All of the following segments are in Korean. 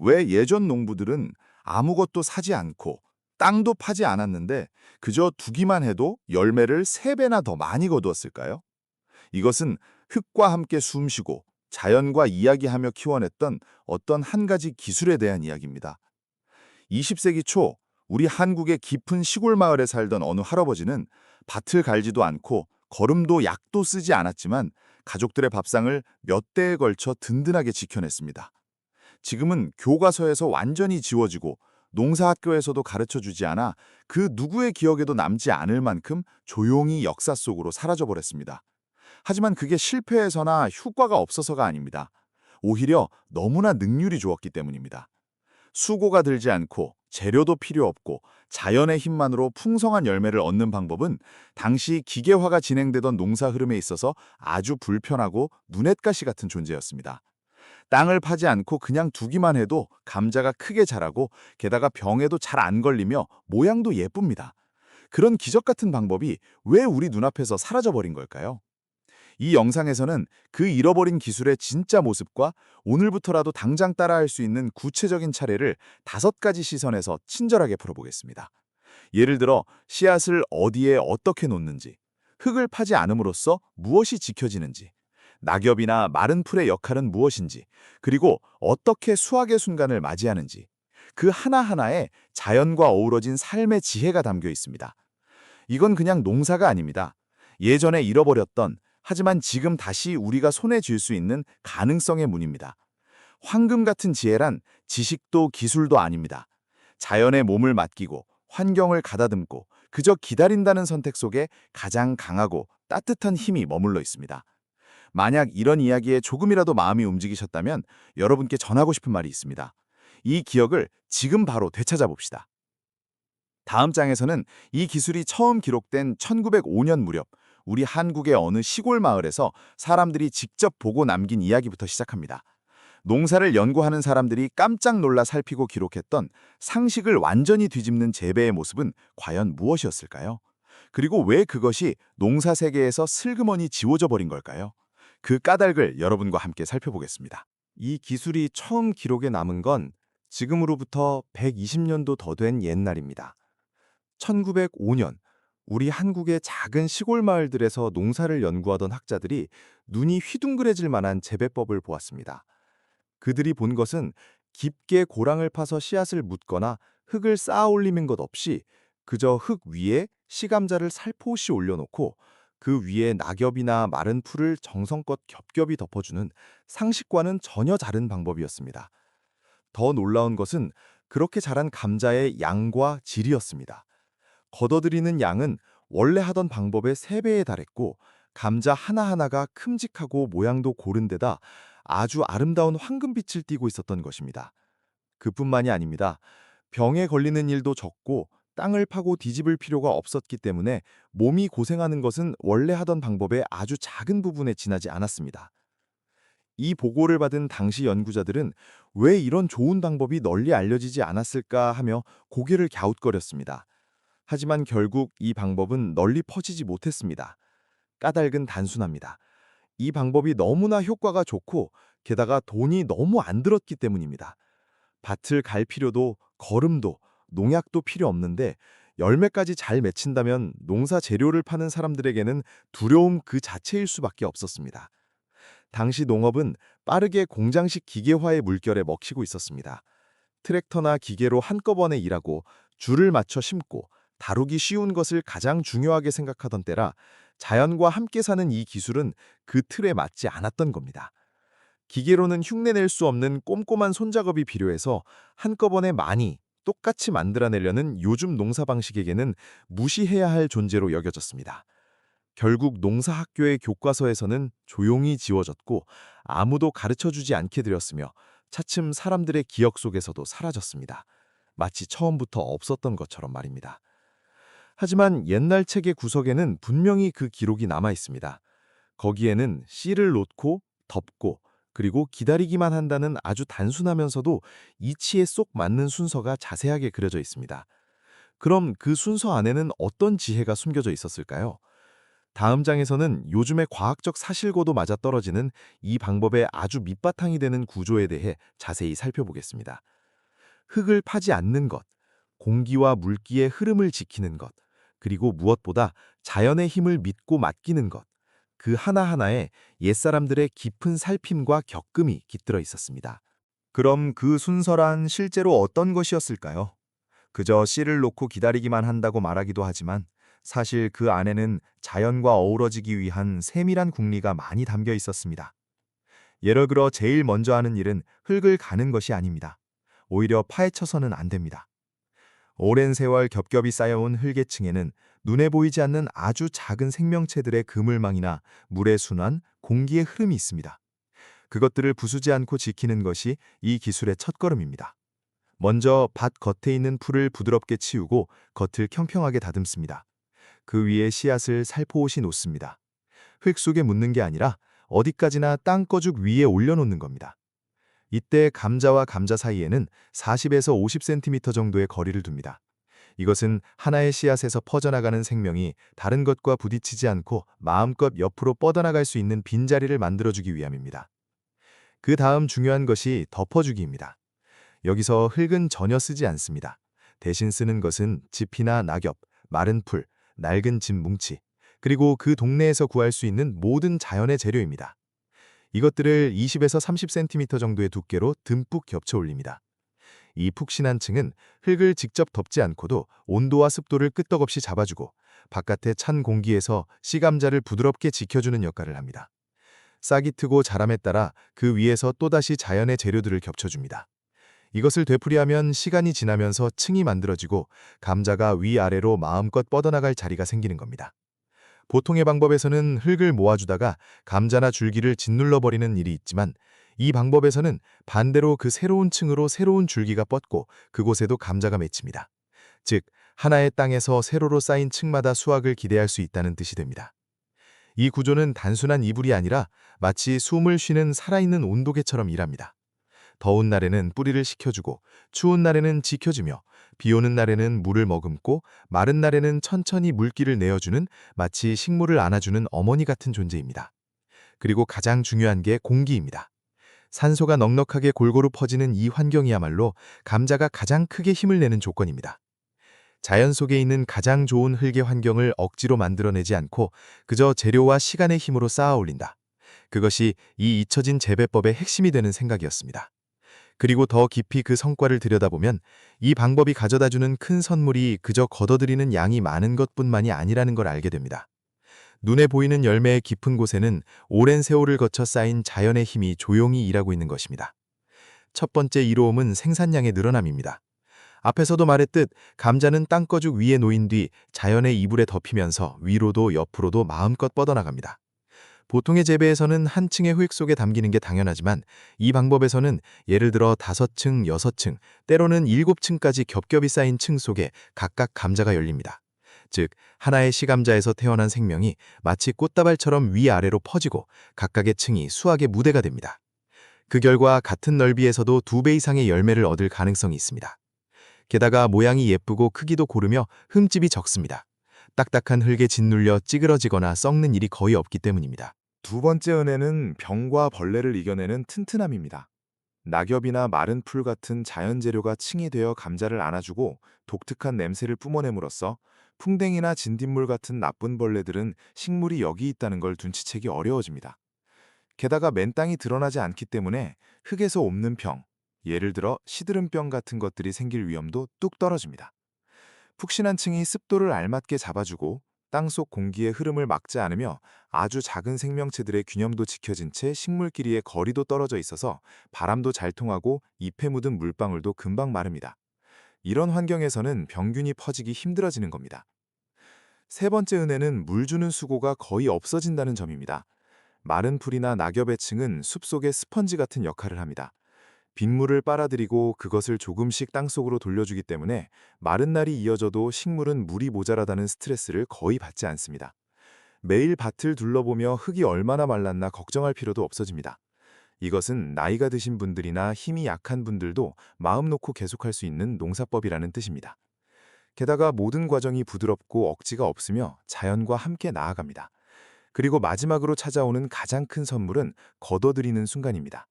왜 예전 농부들은 아무것도 사지 않고 땅도 파지 않았는데 그저 두기만 해도 열매를 3배나 더 많이 거두었을까요? 이것은 흙과 함께 숨쉬고 자연과 이야기하며 키워냈던 어떤 한 가지 기술에 대한 이야기입니다. 20세기 초 우리 한국의 깊은 시골 마을에 살던 어느 할아버지는 밭을 갈지도 않고 거름도 약도 쓰지 않았지만 가족들의 밥상을 몇 대에 걸쳐 든든하게 지켜냈습니다. 지금은 교과서에서 완전히 지워지고 농사학교에서도 가르쳐주지 않아 그 누구의 기억에도 남지 않을 만큼 조용히 역사 속으로 사라져버렸습니다. 하지만 그게 실패해서나 효과가 없어서가 아닙니다. 오히려 너무나 능률이 좋았기 때문입니다. 수고가 들지 않고 재료도 필요 없고 자연의 힘만으로 풍성한 열매를 얻는 방법은 당시 기계화가 진행되던 농사 흐름에 있어서 아주 불편하고 눈엣가시 같은 존재였습니다. 땅을 파지 않고 그냥 두기만 해도 감자가 크게 자라고 게다가 병에도 잘 안 걸리며 모양도 예쁩니다. 그런 기적 같은 방법이 왜 우리 눈앞에서 사라져버린 걸까요? 이 영상에서는 그 잃어버린 기술의 진짜 모습과 오늘부터라도 당장 따라할 수 있는 구체적인 차례를 5가지 시선에서 친절하게 풀어보겠습니다. 예를 들어 씨앗을 어디에 어떻게 놓는지, 흙을 파지 않음으로써 무엇이 지켜지는지, 낙엽이나 마른 풀의 역할은 무엇인지, 그리고 어떻게 수확의 순간을 맞이하는지, 그 하나하나에 자연과 어우러진 삶의 지혜가 담겨 있습니다. 이건 그냥 농사가 아닙니다. 예전에 잃어버렸던 하지만 지금 다시 우리가 손에 쥘 수 있는 가능성의 문입니다. 황금 같은 지혜란 지식도 기술도 아닙니다. 자연의 몸을 맡기고 환경을 가다듬고 그저 기다린다는 선택 속에 가장 강하고 따뜻한 힘이 머물러 있습니다. 만약 이런 이야기에 조금이라도 마음이 움직이셨다면 여러분께 전하고 싶은 말이 있습니다. 이 기억을 지금 바로 되찾아 봅시다. 다음 장에서는 이 기술이 처음 기록된 1905년 무렵 우리 한국의 어느 시골 마을에서 사람들이 직접 보고 남긴 이야기부터 시작합니다. 농사를 연구하는 사람들이 깜짝 놀라 살피고 기록했던 상식을 완전히 뒤집는 재배의 모습은 과연 무엇이었을까요? 그리고 왜 그것이 농사 세계에서 슬그머니 지워져 버린 걸까요? 그 까닭을 여러분과 함께 살펴보겠습니다. 이 기술이 처음 기록에 남은 건 지금으로부터 120년도 더 된 옛날입니다. 1905년 우리 한국의 작은 시골 마을들에서 농사를 연구하던 학자들이 눈이 휘둥그레질 만한 재배법을 보았습니다. 그들이 본 것은 깊게 고랑을 파서 씨앗을 묻거나 흙을 쌓아 올리는 것 없이 그저 흙 위에 씨감자를 살포시 올려놓고 그 위에 낙엽이나 마른 풀을 정성껏 겹겹이 덮어주는 상식과는 전혀 다른 방법이었습니다. 더 놀라운 것은 그렇게 자란 감자의 양과 질이었습니다. 걷어들이는 양은 원래 하던 방법의 3배에 달했고 감자 하나하나가 큼직하고 모양도 고른 데다 아주 아름다운 황금빛을 띠고 있었던 것입니다. 그뿐만이 아닙니다. 병에 걸리는 일도 적고 땅을 파고 뒤집을 필요가 없었기 때문에 몸이 고생하는 것은 원래 하던 방법의 아주 작은 부분에 지나지 않았습니다. 이 보고를 받은 당시 연구자들은 왜 이런 좋은 방법이 널리 알려지지 않았을까 하며 고개를 갸웃거렸습니다. 하지만 결국 이 방법은 널리 퍼지지 못했습니다. 까닭은 단순합니다. 이 방법이 너무나 효과가 좋고 게다가 돈이 너무 안 들었기 때문입니다. 밭을 갈 필요도 거름도 농약도 필요 없는데 열매까지 잘 맺힌다면 농사 재료를 파는 사람들에게는 두려움 그 자체일 수밖에 없었습니다. 당시 농업은 빠르게 공장식 기계화의 물결에 먹히고 있었습니다. 트랙터나 기계로 한꺼번에 일하고 줄을 맞춰 심고 다루기 쉬운 것을 가장 중요하게 생각하던 때라 자연과 함께 사는 이 기술은 그 틀에 맞지 않았던 겁니다. 기계로는 흉내낼 수 없는 꼼꼼한 손작업이 필요해서 한꺼번에 많이 똑같이 만들어내려는 요즘 농사 방식에게는 무시해야 할 존재로 여겨졌습니다. 결국 농사학교의 교과서에서는 조용히 지워졌고 아무도 가르쳐주지 않게 되었으며 차츰 사람들의 기억 속에서도 사라졌습니다. 마치 처음부터 없었던 것처럼 말입니다. 하지만 옛날 책의 구석에는 분명히 그 기록이 남아 있습니다. 거기에는 씨를 놓고 덮고 그리고 기다리기만 한다는 아주 단순하면서도 이치에 쏙 맞는 순서가 자세하게 그려져 있습니다. 그럼 그 순서 안에는 어떤 지혜가 숨겨져 있었을까요? 다음 장에서는 요즘의 과학적 사실과도 맞아떨어지는 이 방법의 아주 밑바탕이 되는 구조에 대해 자세히 살펴보겠습니다. 흙을 파지 않는 것, 공기와 물기의 흐름을 지키는 것, 그리고 무엇보다 자연의 힘을 믿고 맡기는 것, 그 하나하나에 옛사람들의 깊은 살핌과 겪음이 깃들어 있었습니다. 그럼 그 순서란 실제로 어떤 것이었을까요? 그저 씨를 놓고 기다리기만 한다고 말하기도 하지만 사실 그 안에는 자연과 어우러지기 위한 세밀한 궁리가 많이 담겨 있었습니다. 예를 들어 제일 먼저 하는 일은 흙을 가는 것이 아닙니다. 오히려 파헤쳐서는 안 됩니다. 오랜 세월 겹겹이 쌓여온 흙의층에는 눈에 보이지 않는 아주 작은 생명체들의 그물망이나 물의 순환, 공기의 흐름이 있습니다. 그것들을 부수지 않고 지키는 것이 이 기술의 첫걸음입니다. 먼저 밭 겉에 있는 풀을 부드럽게 치우고 겉을 평평하게 다듬습니다. 그 위에 씨앗을 살포시 놓습니다. 흙 속에 묻는 게 아니라 어디까지나 땅거죽 위에 올려놓는 겁니다. 이때 감자와 감자 사이에는 40에서 50cm 정도의 거리를 둡니다. 이것은 하나의 씨앗에서 퍼져나가는 생명이 다른 것과 부딪히지 않고 마음껏 옆으로 뻗어나갈 수 있는 빈자리를 만들어주기 위함입니다. 그 다음 중요한 것이 덮어주기입니다. 여기서 흙은 전혀 쓰지 않습니다. 대신 쓰는 것은 짚이나 낙엽, 마른 풀, 낡은 집 뭉치, 그리고 그 동네에서 구할 수 있는 모든 자연의 재료입니다. 이것들을 20에서 30cm 정도의 두께로 듬뿍 겹쳐 올립니다. 이 푹신한 층은 흙을 직접 덮지 않고도 온도와 습도를 끄떡없이 잡아주고 바깥의 찬 공기에서 씨감자를 부드럽게 지켜주는 역할을 합니다. 싹이 트고 자람에 따라 그 위에서 또다시 자연의 재료들을 겹쳐줍니다. 이것을 되풀이하면 시간이 지나면서 층이 만들어지고 감자가 위아래로 마음껏 뻗어나갈 자리가 생기는 겁니다. 보통의 방법에서는 흙을 모아주다가 감자나 줄기를 짓눌러버리는 일이 있지만 이 방법에서는 반대로 그 새로운 층으로 새로운 줄기가 뻗고 그곳에도 감자가 맺힙니다. 즉, 하나의 땅에서 세로로 쌓인 층마다 수확을 기대할 수 있다는 뜻이 됩니다. 이 구조는 단순한 이불이 아니라 마치 숨을 쉬는 살아있는 온도계처럼 일합니다. 더운 날에는 뿌리를 식혀주고 추운 날에는 지켜주며 비 오는 날에는 물을 머금고 마른 날에는 천천히 물기를 내어주는 마치 식물을 안아주는 어머니 같은 존재입니다. 그리고 가장 중요한 게 공기입니다. 산소가 넉넉하게 골고루 퍼지는 이 환경이야말로 감자가 가장 크게 힘을 내는 조건입니다. 자연 속에 있는 가장 좋은 흙의 환경을 억지로 만들어내지 않고 그저 재료와 시간의 힘으로 쌓아 올린다. 그것이 이 잊혀진 재배법의 핵심이 되는 생각이었습니다. 그리고 더 깊이 그 성과를 들여다보면 이 방법이 가져다주는 큰 선물이 그저 걷어들이는 양이 많은 것뿐만이 아니라는 걸 알게 됩니다. 눈에 보이는 열매의 깊은 곳에는 오랜 세월을 거쳐 쌓인 자연의 힘이 조용히 일하고 있는 것입니다. 첫 번째 이로움은 생산량의 늘어남입니다. 앞에서도 말했듯 감자는 땅거죽 위에 놓인 뒤 자연의 이불에 덮이면서 위로도 옆으로도 마음껏 뻗어나갑니다. 보통의 재배에서는 한 층의 흙 속에 담기는 게 당연하지만 이 방법에서는 예를 들어 5층, 6층, 때로는 7층까지 겹겹이 쌓인 층 속에 각각 감자가 열립니다. 즉, 하나의 씨감자에서 태어난 생명이 마치 꽃다발처럼 위아래로 퍼지고 각각의 층이 수확의 무대가 됩니다. 그 결과 같은 넓이에서도 2배 이상의 열매를 얻을 가능성이 있습니다. 게다가 모양이 예쁘고 크기도 고르며 흠집이 적습니다. 딱딱한 흙에 짓눌려 찌그러지거나 썩는 일이 거의 없기 때문입니다. 두 번째 은혜는 병과 벌레를 이겨내는 튼튼함입니다. 낙엽이나 마른 풀 같은 자연 재료가 층이 되어 감자를 안아주고 독특한 냄새를 뿜어냄으로써 풍뎅이나 진딧물 같은 나쁜 벌레들은 식물이 여기 있다는 걸 눈치채기 어려워집니다. 게다가 맨땅이 드러나지 않기 때문에 흙에서 옮는 병, 예를 들어 시드름병 같은 것들이 생길 위험도 뚝 떨어집니다. 푹신한 층이 습도를 알맞게 잡아주고 땅속 공기의 흐름을 막지 않으며 아주 작은 생명체들의 균형도 지켜진 채 식물끼리의 거리도 떨어져 있어서 바람도 잘 통하고 잎에 묻은 물방울도 금방 마릅니다. 이런 환경에서는 병균이 퍼지기 힘들어지는 겁니다. 세 번째 은혜는 물 주는 수고가 거의 없어진다는 점입니다. 마른 풀이나 낙엽의 층은 숲속의 스펀지 같은 역할을 합니다. 빗물을 빨아들이고 그것을 조금씩 땅속으로 돌려주기 때문에 마른 날이 이어져도 식물은 물이 모자라다는 스트레스를 거의 받지 않습니다. 매일 밭을 둘러보며 흙이 얼마나 말랐나 걱정할 필요도 없어집니다. 이것은 나이가 드신 분들이나 힘이 약한 분들도 마음 놓고 계속할 수 있는 농사법이라는 뜻입니다. 게다가 모든 과정이 부드럽고 억지가 없으며 자연과 함께 나아갑니다. 그리고 마지막으로 찾아오는 가장 큰 선물은 걷어들이는 순간입니다.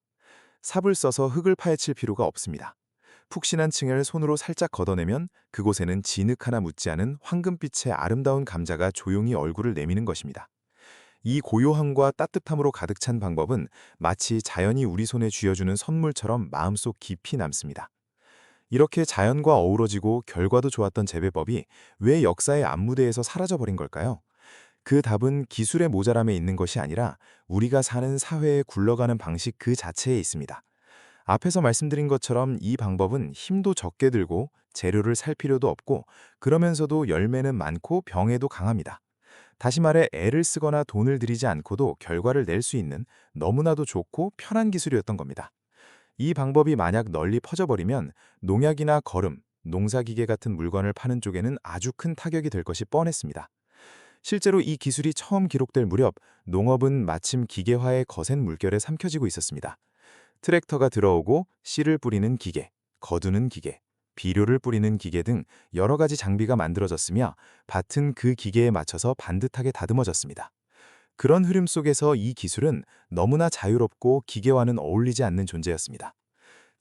삽을 써서 흙을 파헤칠 필요가 없습니다. 푹신한 층을 손으로 살짝 걷어내면 그곳에는 진흙 하나 묻지 않은 황금빛의 아름다운 감자가 조용히 얼굴을 내미는 것입니다. 이 고요함과 따뜻함으로 가득 찬 방법은 마치 자연이 우리 손에 쥐어주는 선물처럼 마음속 깊이 남습니다. 이렇게 자연과 어우러지고 결과도 좋았던 재배법이 왜 역사의 앞무대에서 사라져버린 걸까요? 그 답은 기술의 모자람에 있는 것이 아니라 우리가 사는 사회에 굴러가는 방식 그 자체에 있습니다. 앞에서 말씀드린 것처럼 이 방법은 힘도 적게 들고 재료를 살 필요도 없고 그러면서도 열매는 많고 병에도 강합니다. 다시 말해 애를 쓰거나 돈을 들이지 않고도 결과를 낼 수 있는 너무나도 좋고 편한 기술이었던 겁니다. 이 방법이 만약 널리 퍼져버리면 농약이나 거름, 농사기계 같은 물건을 파는 쪽에는 아주 큰 타격이 될 것이 뻔했습니다. 실제로 이 기술이 처음 기록될 무렵 농업은 마침 기계화의 거센 물결에 삼켜지고 있었습니다. 트랙터가 들어오고 씨를 뿌리는 기계, 거두는 기계, 비료를 뿌리는 기계 등 여러 가지 장비가 만들어졌으며 밭은 그 기계에 맞춰서 반듯하게 다듬어졌습니다. 그런 흐름 속에서 이 기술은 너무나 자유롭고 기계와는 어울리지 않는 존재였습니다.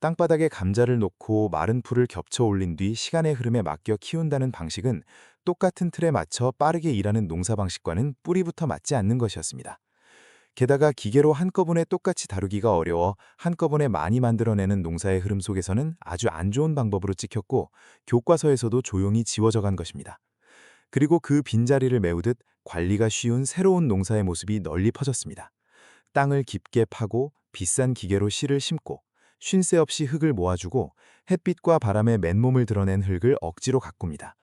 땅바닥에 감자를 놓고 마른 풀을 겹쳐 올린 뒤 시간의 흐름에 맡겨 키운다는 방식은 똑같은 틀에 맞춰 빠르게 일하는 농사 방식과는 뿌리부터 맞지 않는 것이었습니다. 게다가 기계로 한꺼번에 똑같이 다루기가 어려워 한꺼번에 많이 만들어내는 농사의 흐름 속에서는 아주 안 좋은 방법으로 찍혔고 교과서에서도 조용히 지워져 간 것입니다. 그리고 그 빈자리를 메우듯 관리가 쉬운 새로운 농사의 모습이 널리 퍼졌습니다. 땅을 깊게 파고 비싼 기계로 씨를 심고 쉰 새 없이 흙을 모아주고 햇빛과 바람에 맨몸을 드러낸 흙을 억지로 가꿉니다.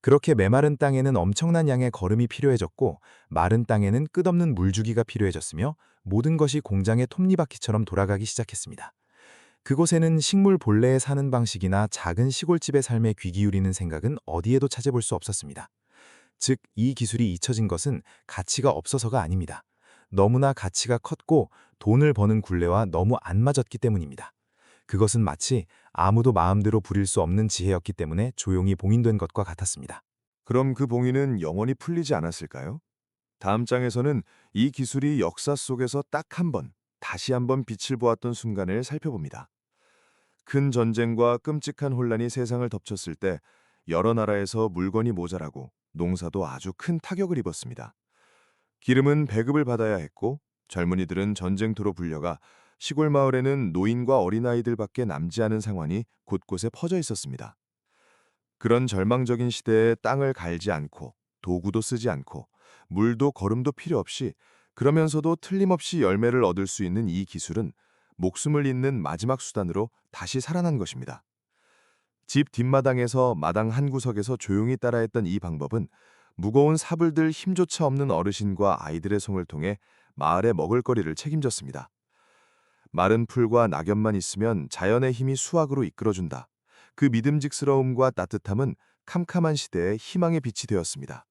그렇게 메마른 땅에는 엄청난 양의 거름이 필요해졌고 마른 땅에는 끝없는 물주기가 필요해졌으며 모든 것이 공장의 톱니바퀴처럼 돌아가기 시작했습니다. 그곳에는 식물 본래에 사는 방식이나 작은 시골집의 삶에 귀 기울이는 생각은 어디에도 찾아볼 수 없었습니다. 즉, 이 기술이 잊혀진 것은 가치가 없어서가 아닙니다. 너무나 가치가 컸고 돈을 버는 굴레와 너무 안 맞았기 때문입니다. 그것은 마치 아무도 마음대로 부릴 수 없는 지혜였기 때문에 조용히 봉인된 것과 같았습니다. 그럼 그 봉인은 영원히 풀리지 않았을까요? 다음 장에서는 이 기술이 역사 속에서 딱 한 번, 다시 한번 빛을 보았던 순간을 살펴봅니다. 큰 전쟁과 끔찍한 혼란이 세상을 덮쳤을 때 여러 나라에서 물건이 모자라고 농사도 아주 큰 타격을 입었습니다. 기름은 배급을 받아야 했고 젊은이들은 전쟁터로 불려가 시골 마을에는 노인과 어린아이들밖에 남지 않은 상황이 곳곳에 퍼져 있었습니다. 그런 절망적인 시대에 땅을 갈지 않고 도구도 쓰지 않고 물도 거름도 필요 없이 그러면서도 틀림없이 열매를 얻을 수 있는 이 기술은 목숨을 잇는 마지막 수단으로 다시 살아난 것입니다. 집 뒷마당에서 마당 한 구석에서 조용히 따라했던 이 방법은 무거운 사불들 힘조차 없는 어르신과 아이들의 손을 통해 마을의 먹을거리를 책임졌습니다. 마른 풀과 낙엽만 있으면 자연의 힘이 수확으로 이끌어준다. 그 믿음직스러움과 따뜻함은 캄캄한 시대의 희망의 빛이 되었습니다.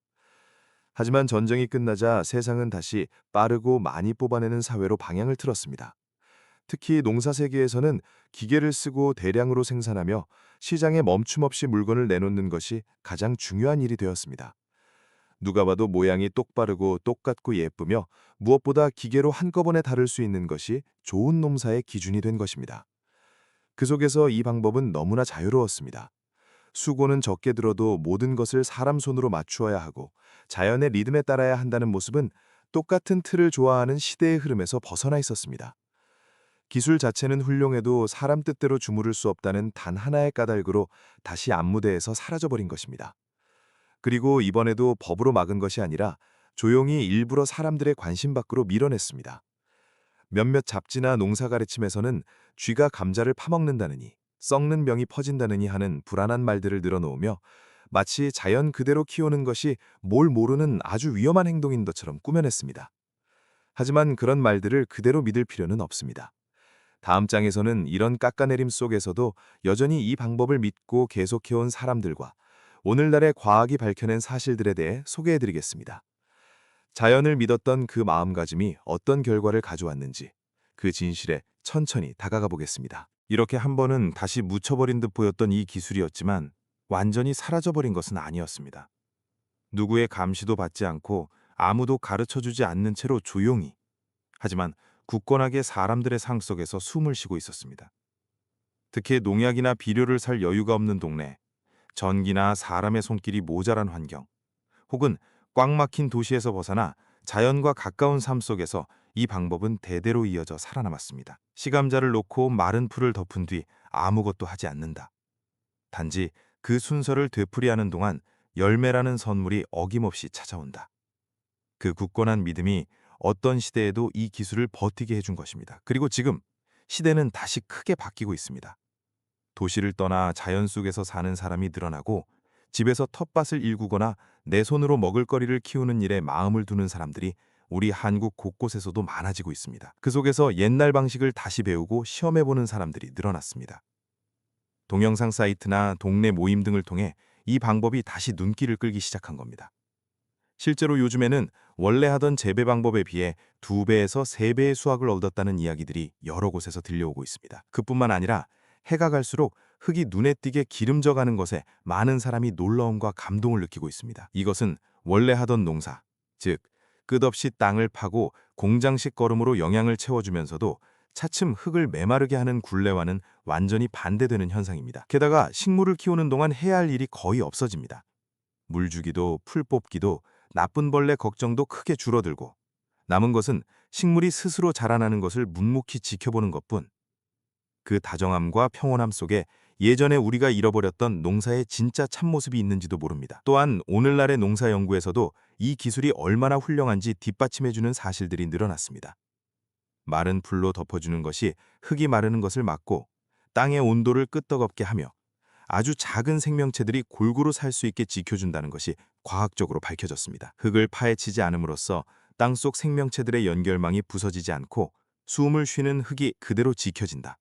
하지만 전쟁이 끝나자 세상은 다시 빠르고 많이 뽑아내는 사회로 방향을 틀었습니다. 특히 농사 세계에서는 기계를 쓰고 대량으로 생산하며 시장에 멈춤없이 물건을 내놓는 것이 가장 중요한 일이 되었습니다. 누가 봐도 모양이 똑바르고 똑같고 예쁘며 무엇보다 기계로 한꺼번에 다룰 수 있는 것이 좋은 농사의 기준이 된 것입니다. 그 속에서 이 방법은 너무나 자유로웠습니다. 수고는 적게 들어도 모든 것을 사람 손으로 맞추어야 하고 자연의 리듬에 따라야 한다는 모습은 똑같은 틀을 좋아하는 시대의 흐름에서 벗어나 있었습니다. 기술 자체는 훌륭해도 사람 뜻대로 주무를 수 없다는 단 하나의 까닭으로 다시 앞무대에서 사라져버린 것입니다. 그리고 이번에도 법으로 막은 것이 아니라 조용히 일부러 사람들의 관심 밖으로 밀어냈습니다. 몇몇 잡지나 농사 가르침에서는 쥐가 감자를 파먹는다느니, 썩는 병이 퍼진다느니 하는 불안한 말들을 늘어놓으며 마치 자연 그대로 키우는 것이 뭘 모르는 아주 위험한 행동인 것처럼 꾸며냈습니다. 하지만 그런 말들을 그대로 믿을 필요는 없습니다. 다음 장에서는 이런 깎아내림 속에서도 여전히 이 방법을 믿고 계속해온 사람들과 오늘날의 과학이 밝혀낸 사실들에 대해 소개해드리겠습니다. 자연을 믿었던 그 마음가짐이 어떤 결과를 가져왔는지 그 진실에 천천히 다가가 보겠습니다. 이렇게 한 번은 다시 묻혀버린 듯 보였던 이 기술이었지만 완전히 사라져버린 것은 아니었습니다. 누구의 감시도 받지 않고 아무도 가르쳐주지 않는 채로 조용히, 하지만 굳건하게 사람들의 상 속에서 숨을 쉬고 있었습니다. 특히 농약이나 비료를 살 여유가 없는 동네, 전기나 사람의 손길이 모자란 환경, 혹은 꽉 막힌 도시에서 벗어나 자연과 가까운 삶 속에서 이 방법은 대대로 이어져 살아남았습니다. 시감자를 놓고 마른 풀을 덮은 뒤 아무것도 하지 않는다. 단지 그 순서를 되풀이하는 동안 열매라는 선물이 어김없이 찾아온다. 그 굳건한 믿음이 어떤 시대에도 이 기술을 버티게 해준 것입니다. 그리고 지금 시대는 다시 크게 바뀌고 있습니다. 도시를 떠나 자연 속에서 사는 사람이 늘어나고 집에서 텃밭을 일구거나 내 손으로 먹을거리를 키우는 일에 마음을 두는 사람들이 우리 한국 곳곳에서도 많아지고 있습니다. 그 속에서 옛날 방식을 다시 배우고 시험해보는 사람들이 늘어났습니다. 동영상 사이트나 동네 모임 등을 통해 이 방법이 다시 눈길을 끌기 시작한 겁니다. 실제로 요즘에는 원래 하던 재배 방법에 비해 2배에서 3배의 수확을 얻었다는 이야기들이 여러 곳에서 들려오고 있습니다. 그뿐만 아니라 해가 갈수록 흙이 눈에 띄게 기름져가는 것에 많은 사람이 놀라움과 감동을 느끼고 있습니다. 이것은 원래 하던 농사, 즉 끝없이 땅을 파고 공장식 걸음으로 영양을 채워주면서도 차츰 흙을 메마르게 하는 굴레와는 완전히 반대되는 현상입니다. 게다가 식물을 키우는 동안 해야 할 일이 거의 없어집니다. 물 주기도 풀 뽑기도 나쁜 벌레 걱정도 크게 줄어들고 남은 것은 식물이 스스로 자라나는 것을 묵묵히 지켜보는 것뿐. 그 다정함과 평온함 속에 예전에 우리가 잃어버렸던 농사의 진짜 참모습이 있는지도 모릅니다. 또한 오늘날의 농사 연구에서도 이 기술이 얼마나 훌륭한지 뒷받침해주는 사실들이 늘어났습니다. 마른 풀로 덮어주는 것이 흙이 마르는 것을 막고 땅의 온도를 끄떡없게 하며 아주 작은 생명체들이 골고루 살 수 있게 지켜준다는 것이 과학적으로 밝혀졌습니다. 흙을 파헤치지 않음으로써 땅속 생명체들의 연결망이 부서지지 않고 숨을 쉬는 흙이 그대로 지켜진다.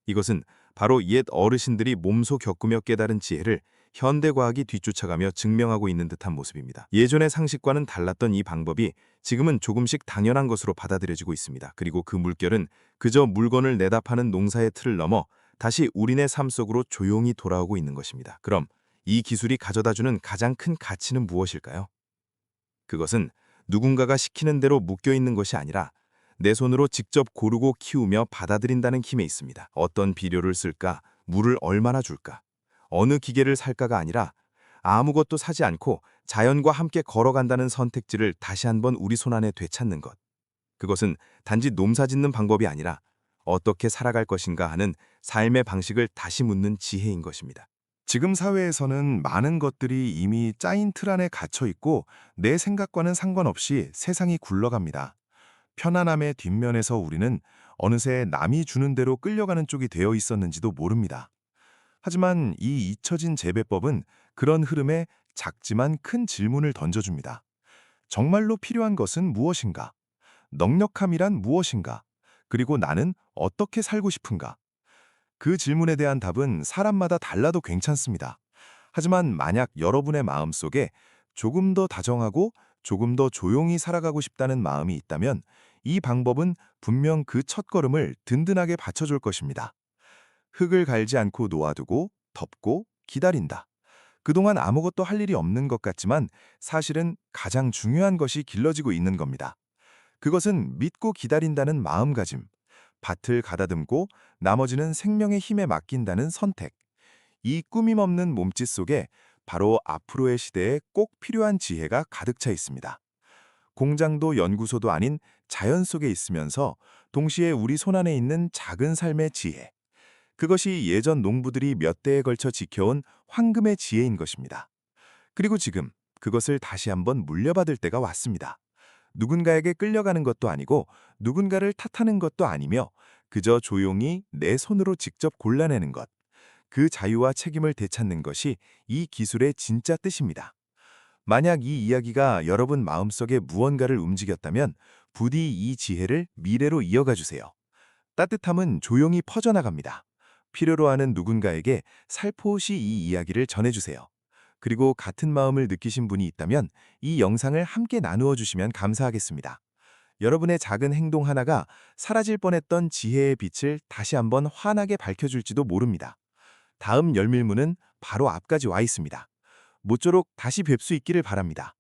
이것은 바로 옛 어르신들이 몸소 겪으며 깨달은 지혜를 현대과학이 뒤쫓아가며 증명하고 있는 듯한 모습입니다. 예전의 상식과는 달랐던 이 방법이 지금은 조금씩 당연한 것으로 받아들여지고 있습니다. 그리고 그 물결은 그저 물건을 내다 파는 농사의 틀을 넘어 다시 우리네 삶 속으로 조용히 돌아오고 있는 것입니다. 그럼 이 기술이 가져다주는 가장 큰 가치는 무엇일까요? 그것은 누군가가 시키는 대로 묶여있는 것이 아니라 내 손으로 직접 고르고 키우며 받아들인다는 힘에 있습니다. 어떤 비료를 쓸까, 물을 얼마나 줄까, 어느 기계를 살까가 아니라 아무것도 사지 않고 자연과 함께 걸어간다는 선택지를 다시 한번 우리 손안에 되찾는 것. 그것은 단지 농사짓는 방법이 아니라 어떻게 살아갈 것인가 하는 삶의 방식을 다시 묻는 지혜인 것입니다. 지금 사회에서는 많은 것들이 이미 짜인 틀 안에 갇혀 있고 내 생각과는 상관없이 세상이 굴러갑니다. 편안함의 뒷면에서 우리는 어느새 남이 주는 대로 끌려가는 쪽이 되어 있었는지도 모릅니다. 하지만 이 잊혀진 재배법은 그런 흐름에 작지만 큰 질문을 던져줍니다. 정말로 필요한 것은 무엇인가? 넉넉함이란 무엇인가? 그리고 나는 어떻게 살고 싶은가? 그 질문에 대한 답은 사람마다 달라도 괜찮습니다. 하지만 만약 여러분의 마음속에 조금 더 다정하고 조금 더 조용히 살아가고 싶다는 마음이 있다면 이 방법은 분명 그 첫걸음을 든든하게 받쳐줄 것입니다. 흙을 갈지 않고 놓아두고 덮고 기다린다. 그동안 아무것도 할 일이 없는 것 같지만 사실은 가장 중요한 것이 길러지고 있는 겁니다. 그것은 믿고 기다린다는 마음가짐, 밭을 가다듬고 나머지는 생명의 힘에 맡긴다는 선택. 이 꾸밈 없는 몸짓 속에 바로 앞으로의 시대에 꼭 필요한 지혜가 가득 차 있습니다. 공장도 연구소도 아닌 자연 속에 있으면서 동시에 우리 손안에 있는 작은 삶의 지혜. 그것이 예전 농부들이 몇 대에 걸쳐 지켜온 황금의 지혜인 것입니다. 그리고 지금 그것을 다시 한번 물려받을 때가 왔습니다. 누군가에게 끌려가는 것도 아니고 누군가를 탓하는 것도 아니며 그저 조용히 내 손으로 직접 골라내는 것. 그 자유와 책임을 되찾는 것이 이 기술의 진짜 뜻입니다. 만약 이 이야기가 여러분 마음속에 무언가를 움직였다면 부디 이 지혜를 미래로 이어가 주세요. 따뜻함은 조용히 퍼져나갑니다. 필요로 하는 누군가에게 살포시 이 이야기를 전해주세요. 그리고 같은 마음을 느끼신 분이 있다면 이 영상을 함께 나누어 주시면 감사하겠습니다. 여러분의 작은 행동 하나가 사라질 뻔했던 지혜의 빛을 다시 한번 환하게 밝혀줄지도 모릅니다. 다음 열밀문은 바로 앞까지 와 있습니다. 모쪼록 다시 뵐 수 있기를 바랍니다.